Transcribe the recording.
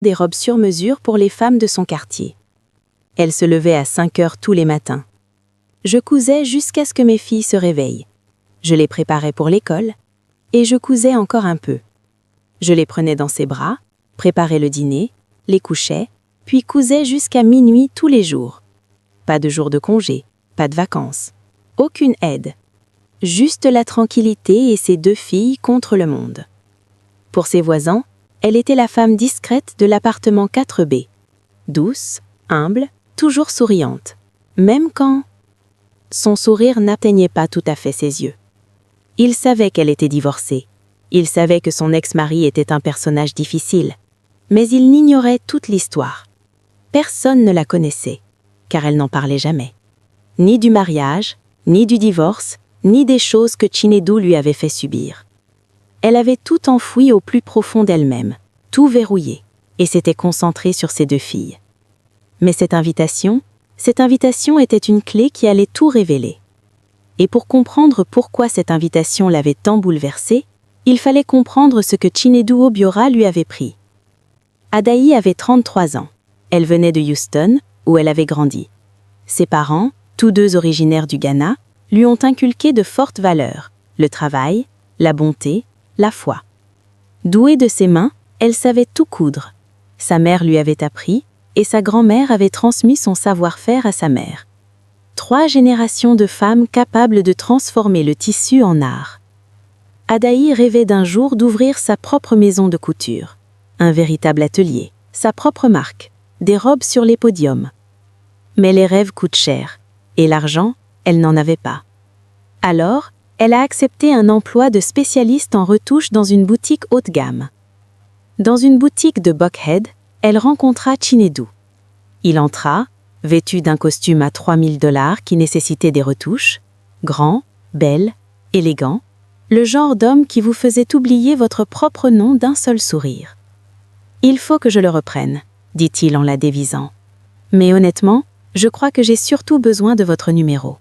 des robes sur mesure pour les femmes de son quartier. Elle se levait à 5 heures tous les matins. Je cousais jusqu'à ce que mes filles se réveillent. Je les préparais pour l'école, et je cousais encore un peu. Je les prenais dans ses bras, préparais le dîner, les couchais, puis cousais jusqu'à minuit tous les jours. Pas de jour de congé, pas de vacances, aucune aide. Juste la tranquillité et ses 2 filles contre le monde. Pour ses voisins, elle était la femme discrète de l'appartement 4B. Douce, humble, toujours souriante. Même quand son sourire n'atteignait pas tout à fait ses yeux. Il savait qu'elle était divorcée. Il savait que son ex-mari était un personnage difficile. Mais il n'ignorait toute l'histoire. Personne ne la connaissait, car elle n'en parlait jamais. Ni du mariage, ni du divorce, ni des choses que Chinedu lui avait fait subir. Elle avait tout enfoui au plus profond d'elle-même, tout verrouillé, et s'était concentrée sur ses 2 filles. Mais cette invitation était une clé qui allait tout révéler. Et pour comprendre pourquoi cette invitation l'avait tant bouleversée, il fallait comprendre ce que Chinedu Obiora lui avait pris. Adaï avait 33 ans. Elle venait de Houston, où elle avait grandi. Ses parents, tous 2 originaires du Ghana, lui ont inculqué de fortes valeurs, le travail, la bonté, la foi. Douée de ses mains, elle savait tout coudre. Sa mère lui avait appris, et sa grand-mère avait transmis son savoir-faire à sa mère. 3 générations de femmes capables de transformer le tissu en art. Adaï rêvait d'un jour d'ouvrir sa propre maison de couture, un véritable atelier, sa propre marque, des robes sur les podiums. Mais les rêves coûtent cher, et l'argent, elle n'en avait pas. Alors, elle a accepté un emploi de spécialiste en retouche dans une boutique haut de gamme. Dans une boutique de Buckhead, elle rencontra Chinedu. Il entra, vêtu d'un costume à $3000 qui nécessitait des retouches, grand, belle, élégant, le genre d'homme qui vous faisait oublier votre propre nom d'un seul sourire. « Il faut que je le reprenne », dit-il en la dévisant. « Mais honnêtement, je crois que j'ai surtout besoin de votre numéro. »